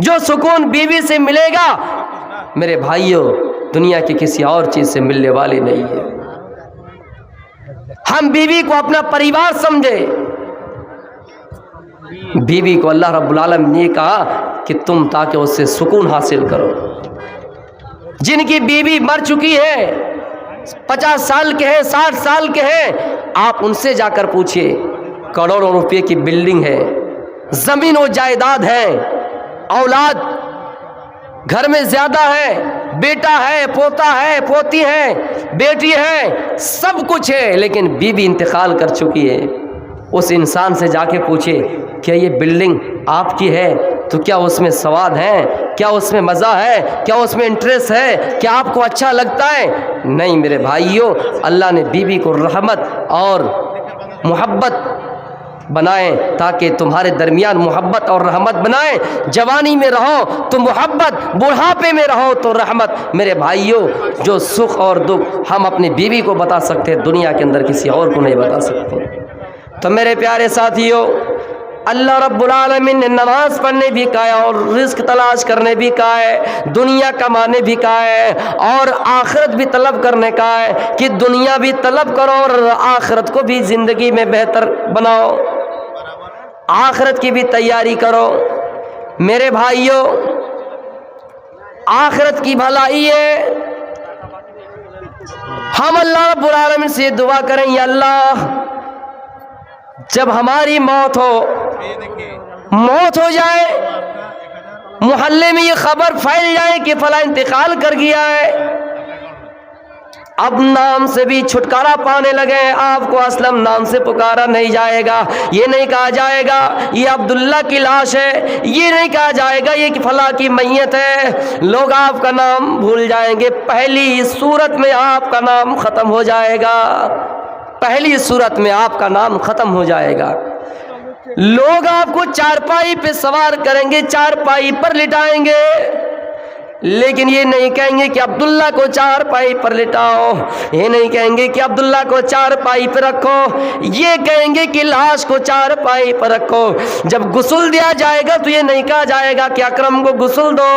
Speaker 1: जो सुकून बीवी से मिलेगा मेरे भाइयों, दुनिया की किसी और चीज़ से मिलने वाली नहीं है। हम बीवी को अपना परिवार समझे। बीवी को अल्लाह रब्बुल आलमीन ने कहा कि तुम ताकि उससे सुकून हासिल करो। जिनकी बीवी मर चुकी है, 50 साल के हैं, 60 साल के हैं, आप उनसे जाकर पूछिए, करोड़ों रुपए की बिल्डिंग है, जमीन और जायदाद है, औलाद घर में ज्यादा है, बेटा है, पोता है, पोती है, बेटी है, सब कुछ है, लेकिन बीवी इंतकाल कर चुकी है। उस इंसान से जाके पूछे क्या ये बिल्डिंग आपकी है, तो क्या उसमें स्वाद है, क्या उसमें मज़ा है, क्या उसमें इंटरेस्ट है, क्या आपको अच्छा लगता है? नहीं मेरे भाइयों, अल्लाह ने बीवी को रहमत और मोहब्बत बनाए ताकि तुम्हारे दरमियान मोहब्बत और रहमत बनाए। जवानी में रहो तो मोहब्बत, बुढ़ापे में रहो तो रहमत। मेरे भाइयों, जो सुख और दुख हम अपनी बीवी को बता सकते हैं, दुनिया के अंदर किसी और को नहीं बता सकते। तो मेरे प्यारे साथियों, अल्लाह रब्बुल आलमीन ने नमाज पढ़ने भी कहा है और रिस्क तलाश करने भी कहा है, दुनिया कमाने भी कहा है और आखिरत भी तलब करने का है कि दुनिया भी तलब करो और आखिरत को भी ज़िंदगी में बेहतर बनाओ, आखिरत की भी तैयारी करो। मेरे भाइयों, आखिरत की भलाई है, हम अल्लाह रब्बुल आलमीन से दुआ करें, या अल्लाह जब हमारी मौत हो जाए, मोहल्ले में ये खबर फैल जाए कि फला इंतकाल कर गया है, अब नाम से भी छुटकारा पाने लगे, आपको असलम नाम से पुकारा नहीं जाएगा, ये नहीं कहा जाएगा ये अब्दुल्ला की लाश है, ये नहीं कहा जाएगा ये कि फला की मैयत है। लोग आपका नाम भूल जाएंगे, पहली सूरत में आपका नाम ख़त्म हो जाएगा, पहली सूरत में आपका नाम ख़त्म हो जाएगा। लोग आपको चारपाई पे सवार करेंगे, चारपाई पर लिटाएंगे, लेकिन ये नहीं कहेंगे कि अब्दुल्ला को चारपाई पर लिटाओ, ये नहीं कहेंगे कि अब्दुल्ला को चारपाई पर रखो, ये कहेंगे कि लाश को चारपाई पर रखो। जब गुस्ल दिया जाएगा तो ये नहीं कहा जाएगा कि अकरम को गुस्ल दो,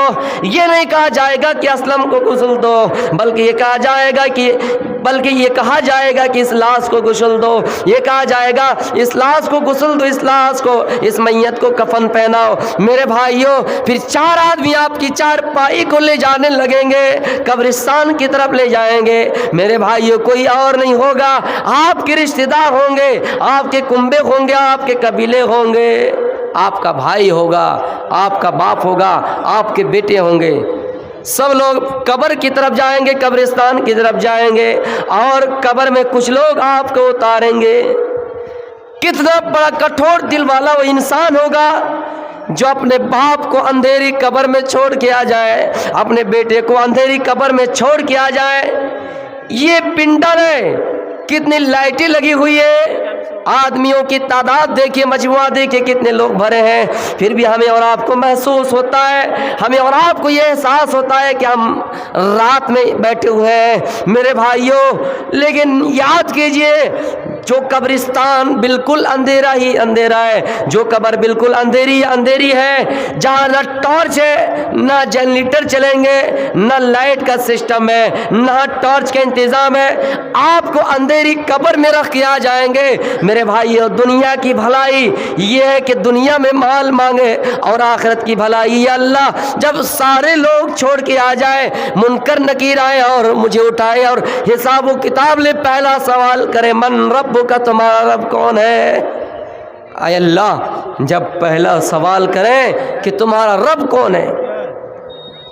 Speaker 1: ये नहीं कहा जाएगा कि असलम को गुस्ल दो, बल्कि ये कहा जाएगा कि इस लाश को गुस्ल दो, ये कहा जाएगा इस लाश को गुस्ल दो, इस लाश को, इस मैयत को कफन पहनाओ। मेरे भाइयों, फिर चार आदमी आपकी चारपाई को ले जाने लगेंगे, कब्रिस्तान की तरफ ले जाएंगे। मेरे भाइयों, कोई और नहीं होगा, आपके रिश्तेदार होंगे, आपके कुंबे होंगे, आपके कबीले होंगे, आपका भाई होगा, आपका बाप होगा, आपके बेटे होंगे, सब लोग कब्र की तरफ जाएंगे, कब्रिस्तान की तरफ जाएंगे और कब्र में कुछ लोग आपको उतारेंगे। कितना बड़ा कठोर दिल वाला वो इंसान होगा जो अपने बाप को अंधेरी कब्र में छोड़ के आ जाए, अपने बेटे को अंधेरी कब्र में छोड़ के आ जाए। ये पिंडर है, कितनी लाइटें लगी हुई है, आदमियों की तादाद देखिए, मजमुआ देखिए कितने लोग भरे हैं, फिर भी हमें और आपको महसूस होता है, हमें और आपको ये एहसास होता है कि हम रात में बैठे हुए हैं। मेरे भाइयों, लेकिन याद कीजिए, जो कब्रिस्तान बिल्कुल अंधेरा ही अंधेरा है, जो कब्र बिल्कुल अंधेरी है, जहाँ न टॉर्च है, ना जनरेटर चलेंगे, ना लाइट का सिस्टम है, ना टॉर्च का इंतज़ाम है, आपको अंधेरी कब्र में रख के आ जाएंगे। मेरे भाइयों, दुनिया की भलाई ये है कि दुनिया में माल मांगे और आखिरत की भलाई, या अल्लाह जब सारे लोग छोड़ के आ जाए, मुनकर नकीर आए और मुझे उठाए और हिसाब व किताब ले, पहला सवाल करे, मन रब का, तुम्हारा रब कौन है? आय अल्लाह, जब पहला सवाल करें कि तुम्हारा रब कौन है,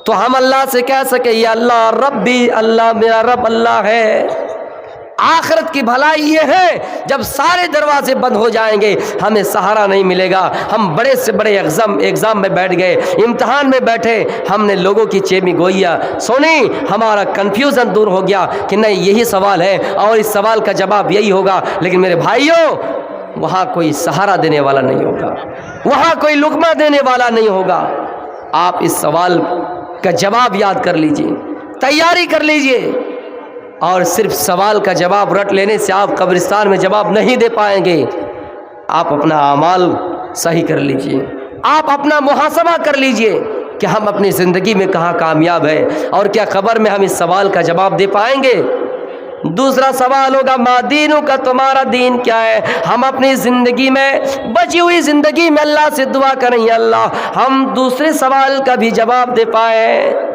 Speaker 1: तो हम अल्लाह से कह सके या अल्लाह रब्बी, अल्लाह मेरा रब अल्लाह है। आखिरत की भलाई ये है, जब सारे दरवाजे बंद हो जाएंगे, हमें सहारा नहीं मिलेगा। हम बड़े से बड़े एग्ज़ाम में बैठ गए, इम्तहान में बैठे, हमने लोगों की चेमी गोइया सुनी, हमारा कन्फ्यूज़न दूर हो गया कि नहीं यही सवाल है और इस सवाल का जवाब यही होगा। लेकिन मेरे भाइयों, वहाँ कोई सहारा देने वाला नहीं होगा, वहाँ कोई लुक़मा देने वाला नहीं होगा। आप इस सवाल का जवाब याद कर लीजिए, तैयारी कर लीजिए, और सिर्फ सवाल का जवाब रट लेने से आप कब्रिस्तान में जवाब नहीं दे पाएंगे। आप अपना अमाल सही कर लीजिए, आप अपना मुहासबा कर लीजिए कि हम अपनी ज़िंदगी में कहाँ कामयाब है और क्या खबर में हम इस सवाल का जवाब दे पाएंगे। दूसरा सवाल होगा, मादीनों का, तुम्हारा दीन क्या है। हम अपनी ज़िंदगी में, बची हुई ज़िंदगी में अल्लाह से दुआ करें, अल्लाह हम दूसरे सवाल का भी जवाब दे पाए।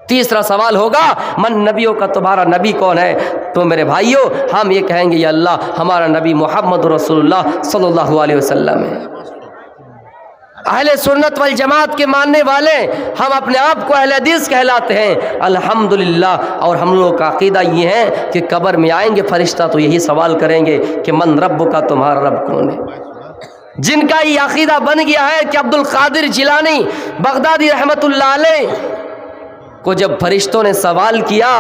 Speaker 1: तीसरा सवाल होगा, मन नबियों का, तुम्हारा नबी कौन है। तो मेरे भाइयों, हम ये कहेंगे या अल्लाह हमारा नबी मोहम्मद रसूलुल्लाह सल्लल्लाहु अलैहि वसल्लम है। اہل سنت والجماعت کے ماننے والے ہم اپنے آپ کو اہل حدیث کہلاتے ہیں الحمدللہ. اور ہم لوگ کا عقیدہ یہ ہے کہ قبر میں آئیں گے فرشتہ تو یہی سوال کریں گے کہ من رب کا، تمہارا رب کون ہے. جن کا یہ عقیدہ بن گیا ہے کہ عبد القادر جیلانی بغدادی رحمت اللہ علیہ کو جب فرشتوں نے سوال کیا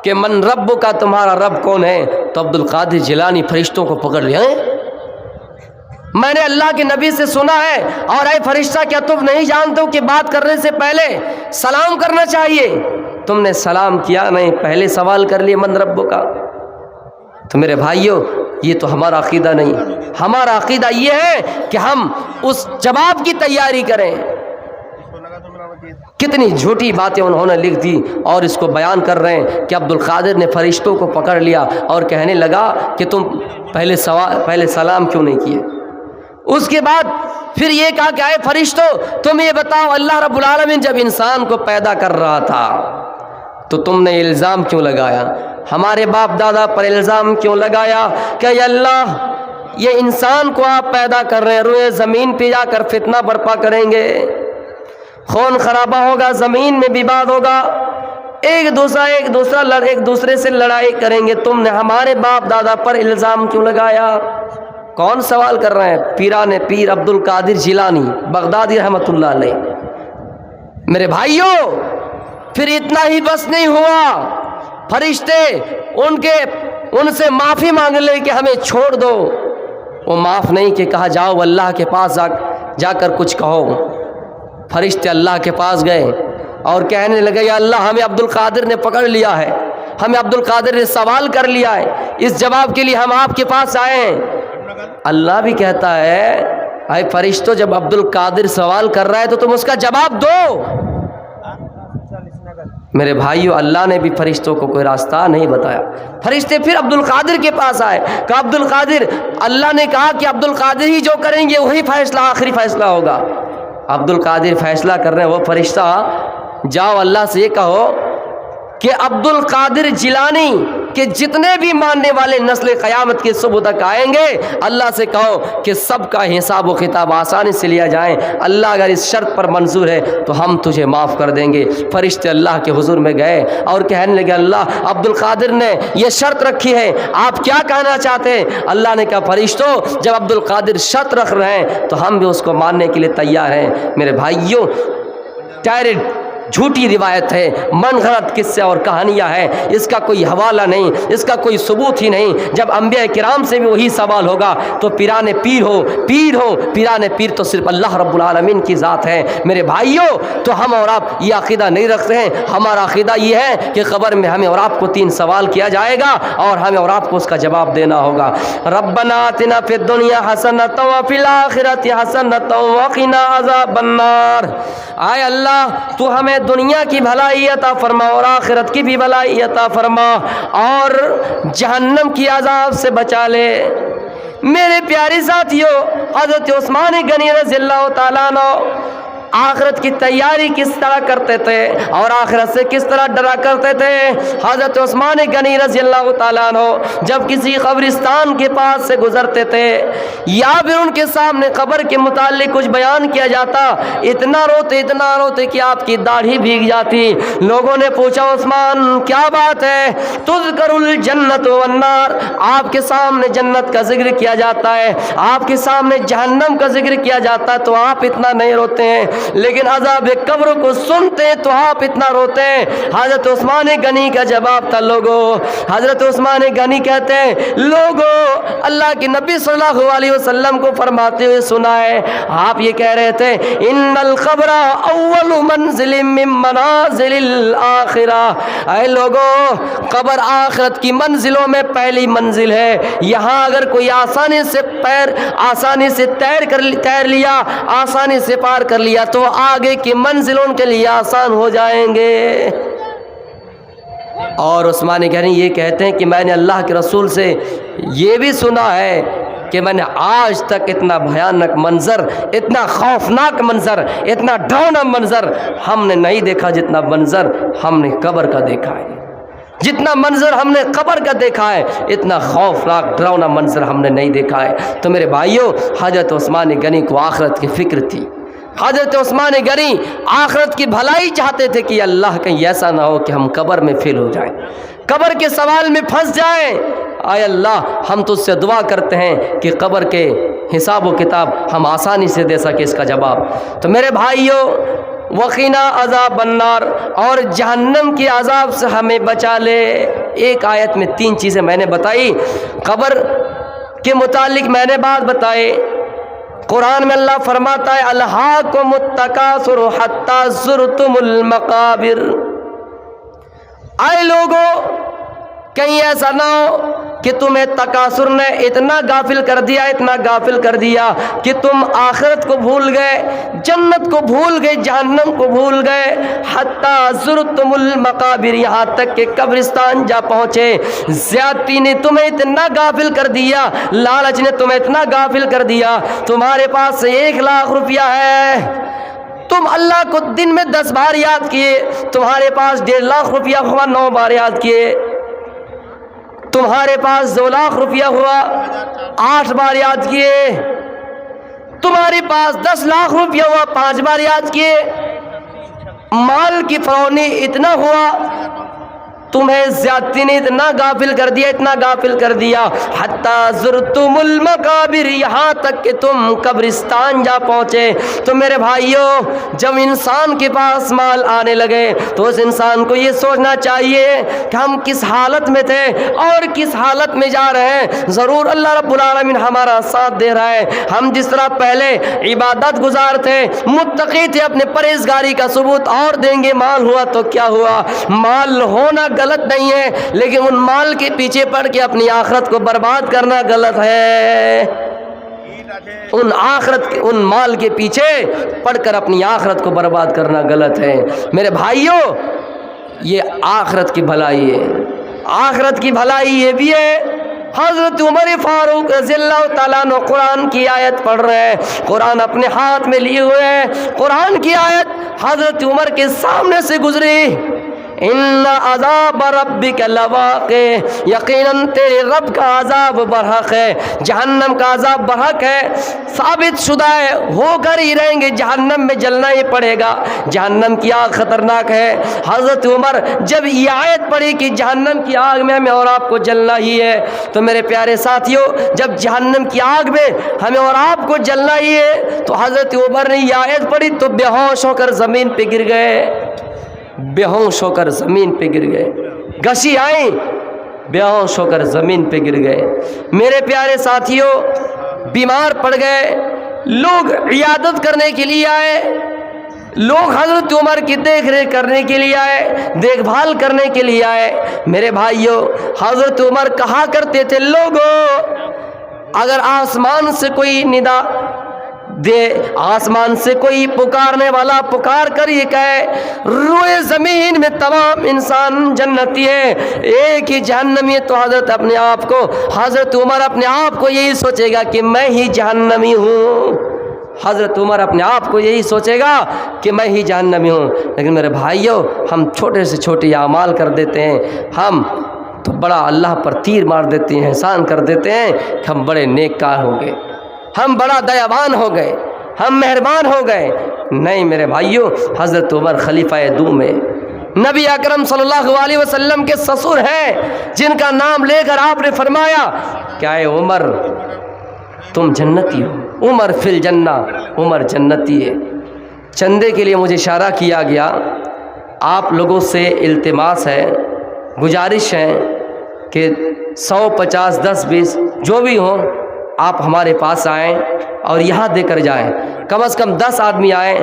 Speaker 1: کہ من رب کا، تمہارا رب کون ہے، تو عبد القادر جیلانی فرشتوں کو پکڑ لیا. میں نے اللہ کے نبی سے سنا ہے، اور اے فرشتہ کیا تم نہیں جانتے ہو کہ بات کرنے سے پہلے سلام کرنا چاہیے؟ تم نے سلام کیا نہیں، پہلے سوال کر لیے من رب کا. تو میرے بھائیوں، یہ تو ہمارا عقیدہ نہیں. ہمارا عقیدہ یہ ہے کہ ہم اس جواب کی تیاری کریں. کتنی جھوٹی باتیں انہوں نے لکھ دی اور اس کو بیان کر رہے ہیں کہ عبد القادر نے فرشتوں کو پکڑ لیا اور کہنے لگا کہ تم پہلے سلام کیوں نہیں کیے. اس کے بعد پھر یہ کہا کہ اے فرشتوں تم یہ بتاؤ، اللہ رب العالمین جب انسان کو پیدا کر رہا تھا تو تم نے الزام کیوں لگایا، ہمارے باپ دادا پر الزام کیوں لگایا کہ اے اللہ یہ انسان کو آپ پیدا کر رہے ہیں، روئے زمین پہ جا کر فتنہ برپا کریں گے، خون خرابہ ہوگا، زمین میں وواد ہوگا، ایک دوسرے سے لڑائی کریں گے. تم نے ہمارے باپ دادا پر الزام کیوں لگایا؟ کون سوال کر رہے ہیں؟ پیران پیر عبد القادر جیلانی بغدادی رحمت اللہ علیہ. میرے بھائیوں، پھر اتنا ہی بس نہیں ہوا، فرشتے ان سے معافی مانگ لے کہ ہمیں چھوڑ دو. وہ معاف نہیں کہ کہا جاؤ اللہ کے پاس جا کر کچھ کہو. فرشتے اللہ کے پاس گئے اور کہنے لگے یا اللہ ہمیں عبد القادر نے پکڑ لیا ہے، ہمیں عبد القادر نے سوال کر لیا ہے، اس جواب کے لیے ہم آپ کے پاس آئے ہیں. اللہ بھی کہتا ہے اے فرشتوں جب عبد القادر سوال کر رہا ہے تو تم اس کا جواب دو. میرے بھائیو، اللہ نے بھی فرشتوں کو کوئی راستہ نہیں بتایا. فرشتے پھر عبد القادر کے پاس آئے کہ عبد القادر، اللہ نے کہا کہ عبد القادر ہی جو کریں گے وہی فیصلہ آخری فیصلہ ہوگا. عبد القادر فیصلہ کر رہے ہیں. وہ فرشتہ جاؤ اللہ سے یہ کہو کہ عبد القادر جیلانی کہ جتنے بھی ماننے والے نسل قیامت کے صبح تک آئیں گے، اللہ سے کہو کہ سب کا حساب و کتاب آسانی سے لیا جائیں. اللہ اگر اس شرط پر منظور ہے تو ہم تجھے معاف کر دیں گے. فرشتے اللہ کے حضور میں گئے اور کہنے لگے اللہ عبد القادر نے یہ شرط رکھی ہے، آپ کیا کہنا چاہتے ہیں؟ اللہ نے کہا فرشتوں جب عبد القادر شرط رکھ رہے ہیں تو ہم بھی اس کو ماننے کے لیے تیار ہیں. میرے بھائیوں، ڈائریکٹ جھوٹی روایت ہے، من گھڑت قصے اور کہانیاں ہیں، اس کا کوئی حوالہ نہیں، اس کا کوئی ثبوت ہی نہیں. جب انبیاء کرام سے بھی وہی سوال ہوگا تو پیران پیر ہو پیران پیر تو صرف اللہ رب العالمین کی ذات ہے. میرے بھائیوں، تو ہم اور آپ یہ عقیدہ نہیں رکھتے ہیں. ہمارا عقیدہ یہ ہے کہ قبر میں ہمیں اور آپ کو 3 سوال کیا جائے گا اور ہمیں اور آپ کو اس کا جواب دینا ہوگا. ربنا آتنا فی الدنیا حسنۃ وفی الآخرۃ حسنۃ وقنا عذاب النار. اے اللہ تو ہمیں دنیا کی بھلائی عطا فرما اور آخرت کی بھی بھلائی عطا فرما اور جہنم کی عذاب سے بچا لے. میرے پیارے ساتھیو، حضرت عثمان غنی رضی اللہ تعالیٰ عنہ آخرت کی تیاری کس طرح کرتے تھے اور آخرت سے کس طرح ڈرا کرتے تھے. حضرت عثمان غنی رضی اللہ تعالیٰ عنہ جب کسی قبرستان کے پاس سے گزرتے تھے یا پھر ان کے سامنے قبر کے متعلق کچھ بیان کیا جاتا، اتنا روتے کہ آپ کی داڑھی بھیگ جاتی. لوگوں نے پوچھا عثمان کیا بات ہے؟ تذکر الجنت والنار، آپ کے سامنے جنت کا ذکر کیا جاتا ہے، آپ کے سامنے جہنم کا ذکر کیا جاتا ہے تو آپ اتنا نہیں روتے ہیں، لیکن عذاب قبر کو سنتے تو آپ اتنا روتے ہیں. حضرت عثمان غنی کا جواب تھا حضرت عثمان غنی کہتے ہیں لوگوں اللہ کے نبی صلی اللہ علیہ وسلم کو فرماتے ہوئے سنا ہے، آپ یہ کہہ رہے تھے ان القبر اول منزل من منازل الاخرہ. اے لوگوں، قبر آخرت کی منزلوں میں پہلی منزل ہے. یہاں اگر کوئی آسانی سے تیر لیا، آسانی سے پار کر لیا تو آگے کی منزلوں کے لیے آسان ہو جائیں گے. اور عثمان غنی یہ کہتے ہیں کہ میں نے اللہ کے رسول سے یہ بھی سنا ہے کہ میں نے آج تک اتنا بھیانک منظر، اتنا خوفناک منظر، اتنا ڈراؤنا منظر ہم نے نہیں دیکھا جتنا منظر ہم نے قبر کا دیکھا ہے. جتنا منظر ہم نے قبر کا دیکھا ہے اتنا خوفناک ڈراؤنا منظر ہم نے نہیں دیکھا ہے۔ تو میرے بھائیوں، حضرت عثمان غنی کو آخرت کی فکر تھی۔ حضرت عثمان غنی آخرت کی بھلائی چاہتے تھے کہ اللہ کہیں ایسا نہ ہو کہ ہم قبر میں فیل ہو جائیں، قبر کے سوال میں پھنس جائیں۔ اے اللہ، ہم تجھ سے دعا کرتے ہیں کہ قبر کے حساب و کتاب ہم آسانی سے دے سکے اس کا جواب۔ تو میرے بھائیوں، وقینا عذاب النار، اور جہنم کے عذاب سے ہمیں بچا لے۔ ایک آیت میں 3 چیزیں میں نے بتائی، قبر کے متعلق میں نے بات بتائے۔ قرآن میں اللہ فرماتا ہے الہاکم التکاثر حتی زرتم المقابر۔ اے لوگو، کہیں ایسا نہ ہو کہ تمہیں تکاثر نے اتنا غافل کر دیا، اتنا غافل کر دیا کہ تم آخرت کو بھول گئے، جنت کو بھول گئے، جہنم کو بھول گئے۔ حتی زرتم المقابر، یہاں تک کہ قبرستان جا پہنچے۔ زیادتی نے تمہیں اتنا غافل کر دیا، لالچ نے تمہیں اتنا غافل کر دیا، تمہارے پاس 1 لاکھ روپیہ ہے، تم اللہ کو دن میں 10 بار یاد کیے، تمہارے پاس 1.5 لاکھ روپیہ ہوا 9 بار یاد کیے، تمہارے پاس 2 لاکھ روپیہ ہوا 8 بار یاد کیے، تمہارے پاس 10 لاکھ روپیہ ہوا 5 بار یاد کیے، مال کی فرونی اتنا ہوا، تمہیں زیادتی نے اتنا غافل کر دیا، اتنا غافل کر دیا۔ حتی زرتم المقابر، یہاں تک کہ تم قبرستان جا پہنچے۔ تو میرے بھائیوں، جب انسان کے پاس مال آنے لگے تو اس انسان کو یہ سوچنا چاہیے کہ ہم کس حالت میں تھے اور کس حالت میں جا رہے ہیں۔ ضرور اللہ رب العالمین ہمارا ساتھ دے رہا ہے۔ ہم جس طرح پہلے عبادت گزار تھے، متقی تھے، اپنے پرہیزگاری کا ثبوت اور دیں گے۔ مال ہوا تو کیا ہوا، مال ہونا غلط نہیں ہے، لیکن ان مال کے پیچھے پڑ کے اپنی آخرت کو برباد کرنا غلط ہے۔ ان مال کے پیچھے پڑ کر اپنی آخرت کو برباد کرنا غلط ہے۔ میرے بھائیوں، یہ آخرت کی بھلائی ہے۔ آخرت کی بھلائی یہ بھی ہے، حضرت عمر فاروق رضی اللہ تعالیٰ عنہ قرآن کی آیت پڑھ رہے ہیں، قرآن اپنے ہاتھ میں لیے ہوئے ہیں، قرآن کی آیت حضرت عمر کے سامنے سے گزری، ان عذاب ربک لواقع، یقیناً تیرے رب کا عذاب برحق ہے، جہنم کا عذاب برحق ہے، ثابت شدہ ہے، ہو کر ہی رہیں گے، جہنم میں جلنا ہی پڑے گا، جہنم کی آگ خطرناک ہے۔ حضرت عمر جب یہ آیت پڑھی کہ جہنم کی آگ میں ہمیں اور آپ کو جلنا ہی ہے، تو میرے پیارے ساتھیوں، جب جہنم کی آگ میں ہمیں اور آپ کو جلنا ہی ہے تو حضرت عمر نے یہ آیت پڑھی تو بے ہوش ہو کر زمین پہ گر گئے، بے ہوش ہو کر زمین پہ گر گئے، گشی آئیں، بے ہوش ہو کر زمین پہ گر گئے۔ میرے پیارے ساتھیوں، بیمار پڑ گئے، لوگ عیادت کرنے کے لیے آئے، لوگ حضرت عمر کی دیکھ ریکھ کرنے کے لیے آئے، دیکھ بھال کرنے کے لیے آئے۔ میرے بھائیوں، حضرت عمر کہا کرتے تھے، لوگوں اگر آسمان سے کوئی ندا دے، آسمان سے کوئی پکارنے والا پکار کر یہ کہے روئے زمین میں تمام انسان جنتی ہے، ایک ہی جہنمی ہے، تو حضرت عمر اپنے آپ کو یہی سوچے گا کہ میں ہی جہنمی ہوں، حضرت عمر اپنے آپ کو یہی سوچے گا کہ میں ہی جہنمی ہوں۔ لیکن میرے بھائیوں، ہم چھوٹے سے چھوٹے اعمال کر دیتے ہیں، ہم تو بڑا اللہ پر تیر مار دیتے ہیں، احسان کر دیتے ہیں کہ ہم بڑے نیک کار ہو گئے، ہم بڑا دیابان ہو گئے، ہم مہربان ہو گئے۔ نہیں میرے بھائیوں، حضرت عمر خلیفہ دوم ہے، نبی اکرم صلی اللہ علیہ وسلم کے سسر ہیں، جن کا نام لے کر آپ نے فرمایا کیا ہے عمر تم جنتی ہو، عمر فی الجنہ، عمر جنتی ہے۔ چندے کے لیے مجھے اشارہ کیا گیا، آپ لوگوں سے التماس ہے، گزارش ہے کہ 100 50 10 20 جو بھی ہوں آپ ہمارے پاس آئیں اور یہاں دے کر جائیں، کم از کم 10 آدمی آئیں،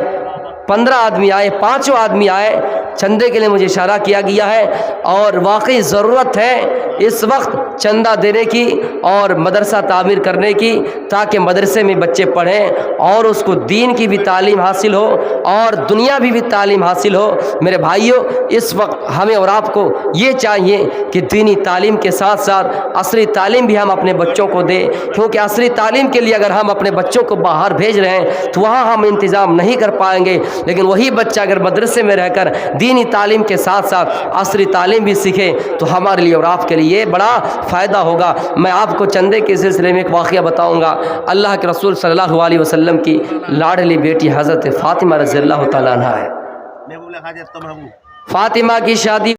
Speaker 1: 15 آدمی آئے، 5 آدمی آئے، چندے کے لیے مجھے اشارہ کیا گیا ہے، اور واقعی ضرورت ہے اس وقت چندہ دینے کی اور مدرسہ تعمیر کرنے کی، تاکہ مدرسے میں بچے پڑھیں اور اس کو دین کی بھی تعلیم حاصل ہو اور دنیا بھی تعلیم حاصل ہو۔ میرے بھائیوں، اس وقت ہمیں اور آپ کو یہ چاہیے کہ دینی تعلیم کے ساتھ ساتھ عصری تعلیم بھی ہم اپنے بچوں کو دیں، کیونکہ عصری تعلیم کے لیے اگر ہم اپنے بچوں کو باہر بھیج رہے ہیں تو وہاں ہم انتظام نہیں کر پائیں گے، لیکن وہی بچہ اگر مدرسے میں رہ کر دینی تعلیم کے ساتھ ساتھ عصری تعلیم بھی سیکھیں تو ہمارے لیے اور آپ کے لیے بڑا فائدہ ہوگا۔ میں آپ کو چندے کے سلسلے میں ایک واقعہ بتاؤں گا۔ اللہ کے رسول صلی اللہ علیہ وسلم کی لاڈلی بیٹی حضرت فاطمہ رضی اللہ تعالیٰ عنہ ہے۔ فاطمہ کی شادی